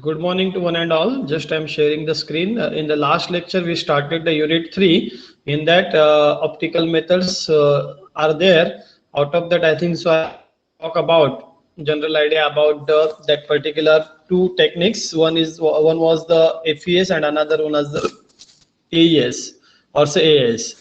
Good morning to one and all. Just I'm sharing the screen. In the last lecture, we started the unit 3. In that, optical methods are there. Out of that, I think so. I talk about general idea about that particular two techniques. One was the FES and another one was the AES or say AS.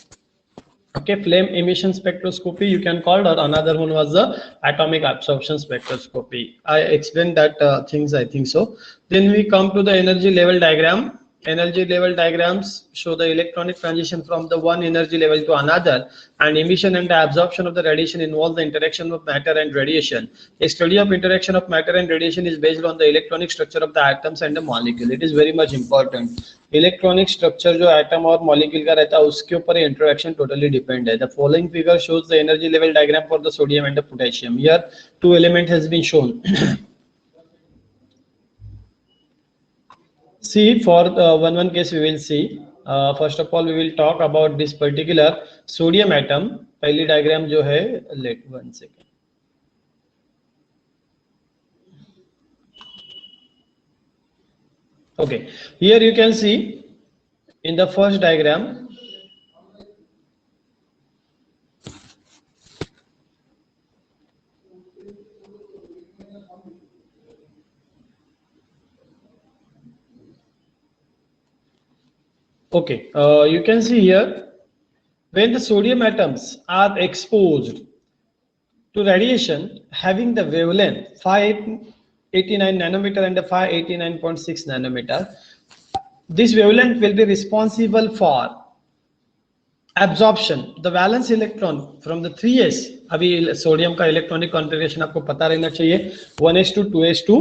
Okay, flame emission spectroscopy you can call, or another one was the atomic absorption spectroscopy. I explained that things, I think so. Then we come to the energy level diagram. Energy level diagrams show the electronic transition from the one energy level to another, and emission and the absorption of the radiation involves the interaction of matter and radiation. A study of interaction of matter and radiation is based on the electronic structure of the atoms and the molecule. It is very much important. Electronic structure जो atom और molecule का रहता है उसके ऊपर interaction totally depend है. The following figure shows the energy level diagram for the sodium and the potassium. Here two element has been shown. See, for one case we will see. First of all we will talk about this particular sodium atom. पहली diagram जो है, let 1 second. Okay, here you can see in the first diagram. Okay, you can see here when the sodium atoms are exposed to radiation having the wavelength 589 nanometer and 589.6 nanometer, this wavelength will be responsible for absorption the valence electron from the 3s. अभी sodium का electronic configuration आपको पता रहना चाहिए. 1s2 2s2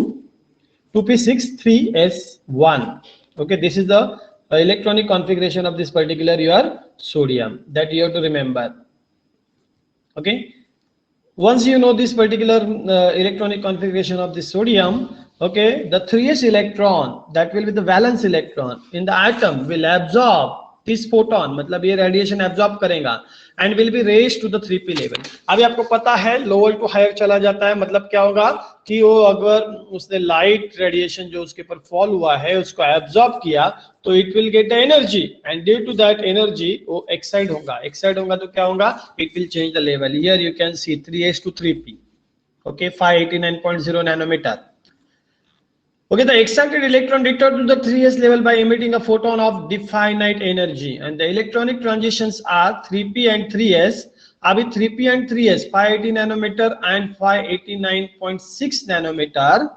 2p6 3s1. Okay, this is the electronic configuration of this particular your sodium that you have to remember. Okay, once you know this particular electronic configuration of the sodium, okay, the 3s electron that will be the valence electron in the atom will absorb this photon, मतलब ये radiation absorb करेगा and will be raised to the 3p level. अभी आपको पता है lower to higher चला जाता है, मतलब क्या होगा कि वो अगर उसने light radiation जो उसके ऊपर fall हुआ है उसको absorb किया तो it will get the energy, and due to that energy वो excite होगा तो क्या होगा, it will change the level. Here you can see 3s to 3p. Okay, 589.0 nanometer. Okay, the excited electron returned to the 3s level by emitting a photon of definite energy, and the electronic transitions are 3p and 3s. अभी 3p and 3s 580 nanometer and 589.6 nanometer.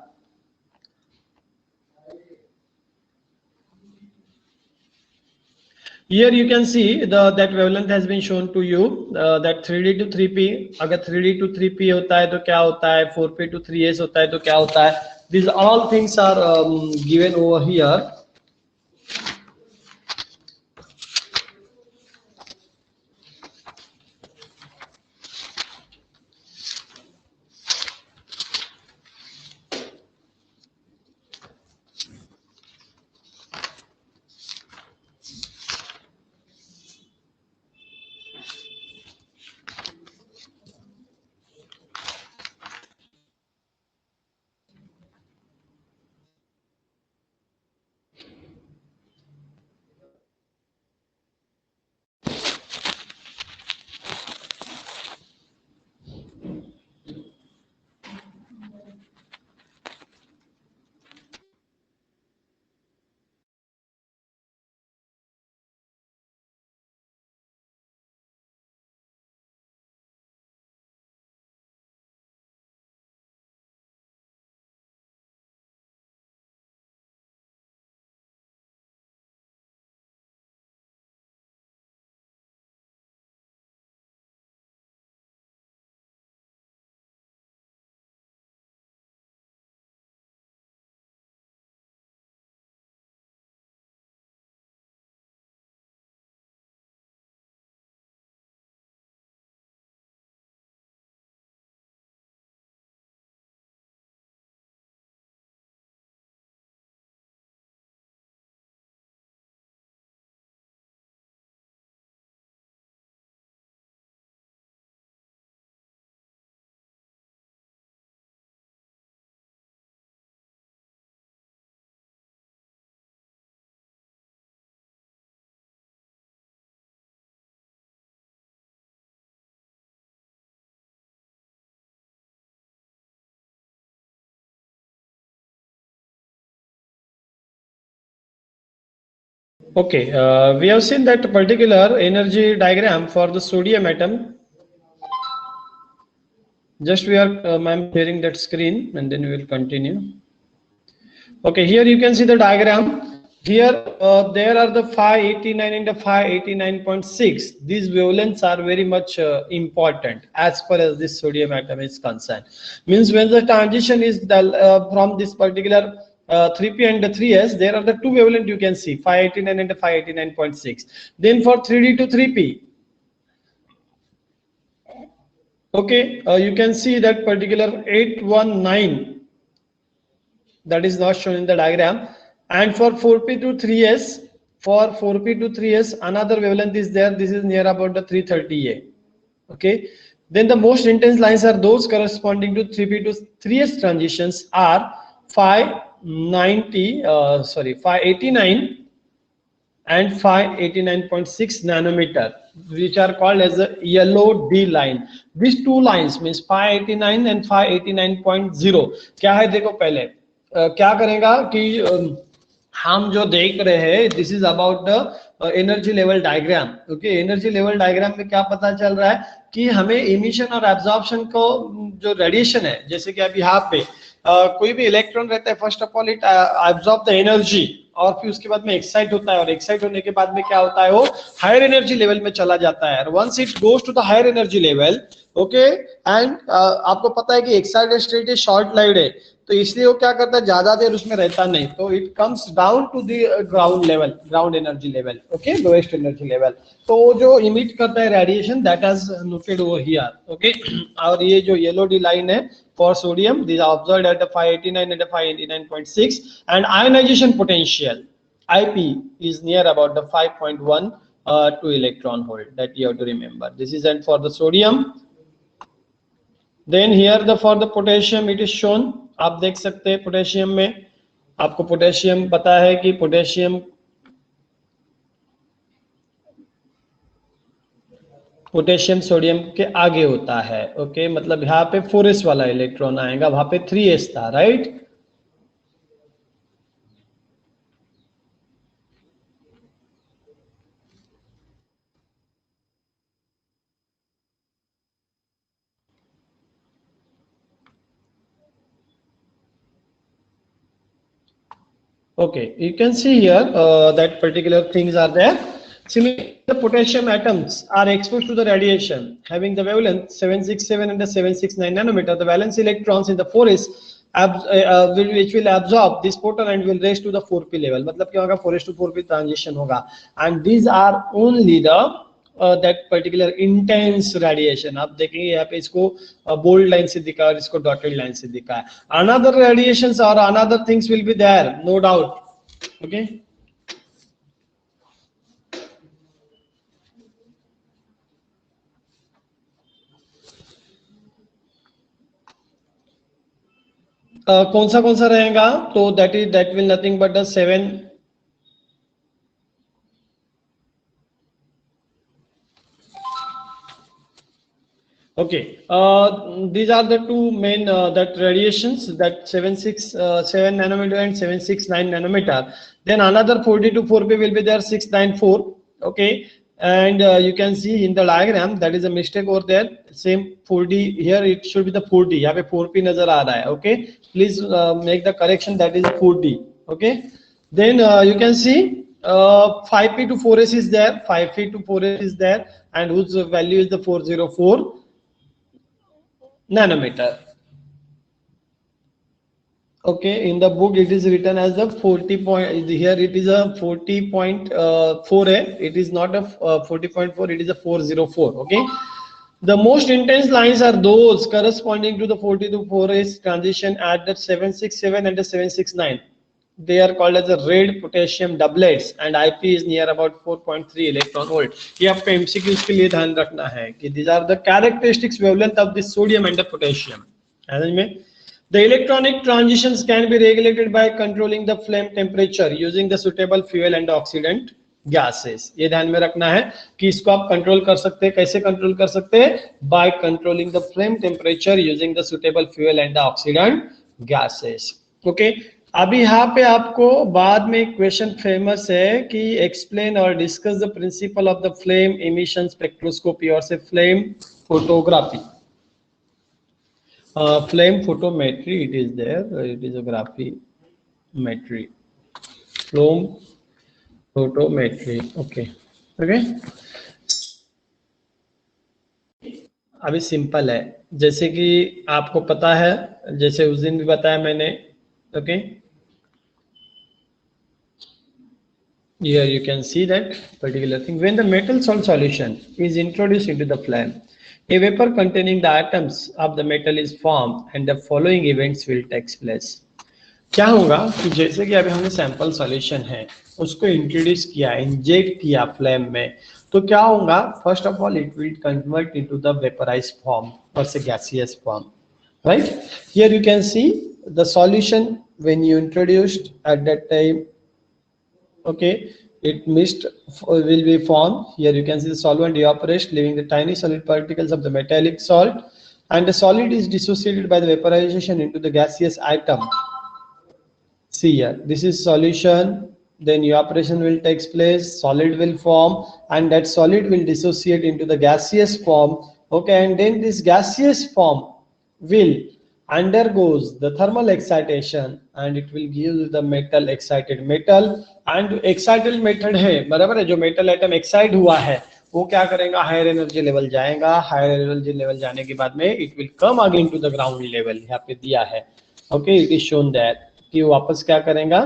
Here you can see that wavelength has been shown to you, that 3d to 3p. अगर 3d to 3p होता है तो क्या होता है, 4p to 3s होता है तो क्या होता है. These all things are given over here. Okay, we have seen that particular energy diagram for the sodium atom. Just we are, I'm sharing that screen and then we will continue. Okay, here you can see the diagram. Here there are the 589 and the 589.6. These wavelengths are very much important as far as this sodium atom is concerned. Means when the transition is from this particular 3p and the 3s, there are the two wavelength you can see, 589 and the 589.6. Then for 3d to 3p, okay, you can see that particular 819, that is not shown in the diagram. And for 4p to 3s, another wavelength is there. This is near about the 330A. Okay, then the most intense lines are those corresponding to 3p to 3s transitions are 589 and 589.6 nanometer, which are called as the yellow D line. These two lines means 589 and 589.0. क्या है देखो पहले क्या करेगा कि हम जो देख रहे हैं, this is about the energy level diagram. Okay, energy level diagram में क्या पता चल रहा है कि हमें इमिशन और एब्जॉर्प्शन को जो रेडिएशन है, जैसे कि अब यहाँ पे कोई भी इलेक्ट्रॉन रहता है, first of all it absorb the energy और फिर उसके बाद में एक्साइट होता है, और एक्साइट होने के बाद में क्या होता है, वो हायर एनर्जी लेवल में चला जाता है. Once it goes to the higher energy level, okay, and आपको पता है कि excited state is short lived है, तो इसलिए वो क्या करता है, ज्यादा देर उसमें रहता नहीं, तो it comes down to the ground level, ground energy level, okay, lowest energy level. तो वो जो इमिट करता है radiation, that has noted over here. Okay, और ये जो येलो डी लाइन है for sodium, these are observed at the 589 and the 589.6, and ionization potential IP is near about the 5.1 2 electron volt, that you have to remember. This is and for the sodium. Then here the for the potassium it is shown. आप देख सकते हैं potassium में, आपको potassium पता है कि potassium sodium के आगे होता है. ओके, मतलब यहाँ पे 4s वाला इलेक्ट्रॉन आएगा, वहां पे 3s था, right. Okay, you can see here that particular things are there. Similarly, the potassium atoms are exposed to the radiation having the wavelength 767 and the 769 nanometer. The valence electrons in the 4s which will absorb this photon and will raise to the 4p level. मतलब क्या होगा, 4s to 4p transition होगा. And these are only the that particular intense radiation. आप देखेंगे यहाँ पे इसको bold line से दिखा और इसको dotted line से दिखा है. Another radiations or another things will be there, no doubt. Okay. कौन सा रहेगा, तो that will nothing but the 7. Okay, these are the two main that radiations, that 767 nanometer and 769 nanometer. Then another 40 to 4p will be there, 694. Okay, and you can see in the diagram that is a mistake over there. Same 4d here, it should be the 4d. यहाँ पे 4p नजर आ रहा है. Okay, please make the correction, that is 4d. Okay, then you can see 5p to 4s is there, 5p to 4s is there, and whose value is the 404 nanometer. Okay, in the book it is written as the 40 point, here it is a 40.4a, it is not a 40.4, it is a 404. Okay, the most intense lines are those corresponding to the 40 to 4s transition at the 767 and the 769. They are called as the red potassium doublets, and IP is near about 4.3 electron volt. ये आपको MCQs के लिए ध्यान रखना है कि these are the characteristics wavelength of the sodium and the potassium. The electronic transitions can be regulated by controlling the flame temperature using the suitable fuel and oxidant gases. ये ध्यान में रखना है कि इसको आप कंट्रोल कर सकते हैं. कैसे कंट्रोल कर सकते हैं? By controlling the flame temperature using the suitable fuel and the oxidant gases. Okay. अभी यहाँ पे आपको बाद में एक क्वेश्चन फेमस है कि एक्सप्लेन और discuss the principle of the flame emission spectroscopy और से flame photography, flame photometry it is there, it is a graphimetry, flame photometry, okay okay। अभी सिंपल है, जैसे कि आपको पता है, जैसे उस दिन भी बताया मैंने, okay. Here you can see that particular thing. When the metal salt solution is introduced into the flame, a vapor containing the atoms of the metal is formed and the following events will take place. क्या होगा कि जैसे कि अभी हमने sample solution है उसको introduce किया, इंजेक्ट किया फ्लेम में, तो क्या होगा, first of all it will convert into the vaporised form और से gaseous form, right? Here you can see the solution when you introduced at that time, okay, it mist will be formed. Here you can see the solvent evaporates, leaving the tiny solid particles of the metallic salt, and the solid is dissociated by the vaporization into the gaseous atom. See here, this is solution, then evaporation will take place, solid will form, and that solid will dissociate into the gaseous form, okay, and then this gaseous form will undergoes the thermal excitation and it will give the metal excited metal, and excited method है बराबर है, जो metal atom excite हुआ है वो क्या करेगा, higher energy level जाएगा, हायर एनर्जी लेवल जाने के बाद में it will come again to the ground level, यहाँ पे दिया है, okay, it is shown that कि वापस क्या करेगा,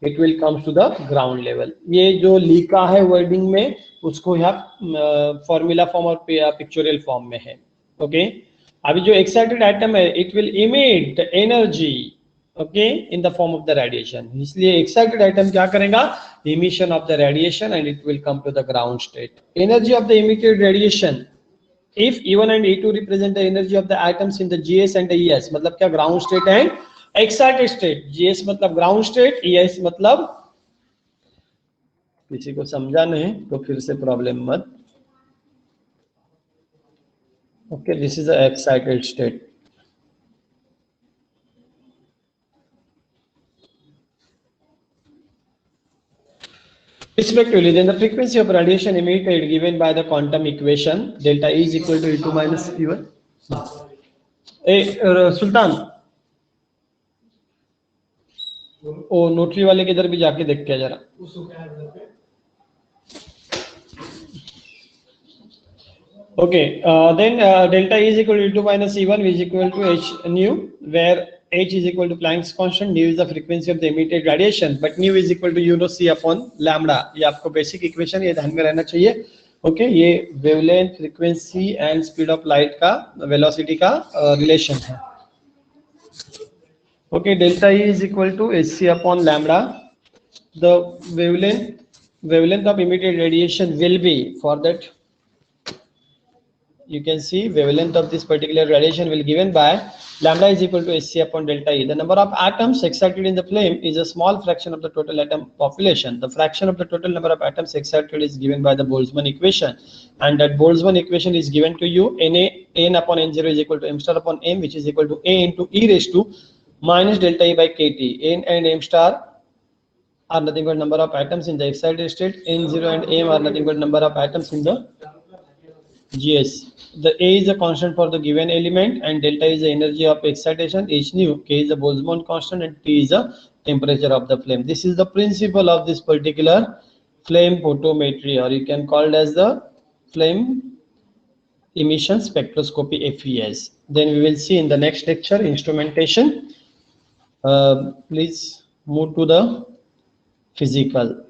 it will comes to the ground level. ये जो लिखा है वर्डिंग में उसको यहाँ फॉर्मूला फॉर्म और पिक्चोरियल फॉर्म में है, ओके। अभी जो एक्साइटेड एटम है it will emit the energy, okay, in the form of the radiation, इसलिए एक्साइटेड एटम क्या करेगा, emission of the radiation and it will come to the ground state. Energy of the emitted radiation, if E1 and E2 represent the energy of the atoms in the GS and the ES, मतलब क्या, ground state and excited state, GS मतलब ground state, ES मतलब, किसी को समझा नहीं तो फिर से प्रॉब्लम मत, okay, this is the excited state. Respectively, then the frequency of radiation emitted given by the quantum equation delta E is equal to E2 minus E1। Sultan, ओ नोटरी वाले के इधर भी जाके देख के जरा, okay, then delta E is equal to E2 minus E1 which is equal to h nu, where h is equal to Planck's constant, nu is the frequency of the emitted radiation, but nu is equal to u no c upon lambda। ये आपको basic equation ये ध्यान में रहना चाहिए, okay, ये wavelength, frequency and speed of light का, velocity का रिलेशन है, okay. Delta E is equal to H C upon lambda, the wavelength of emitted radiation will be, for that you can see wavelength of this particular radiation will given by lambda is equal to hc upon delta E. The number of atoms excited in the flame is a small fraction of the total atom population. The fraction of the total number of atoms excited is given by the Boltzmann equation, and that Boltzmann equation is given to you, n upon n0 is equal to m star upon m, which is equal to a into e raised to minus delta E by kt. N and m star are nothing but number of atoms in the excited state, n0 and m are nothing but number of atoms in the GS. The A is a constant for the given element and delta is the energy of excitation, h nu, K is the Boltzmann constant and T is the temperature of the flame. This is the principle of this particular flame photometry, or you can call it as the flame emission spectroscopy, FES. Then we will see in the next lecture instrumentation. Please move to the physical.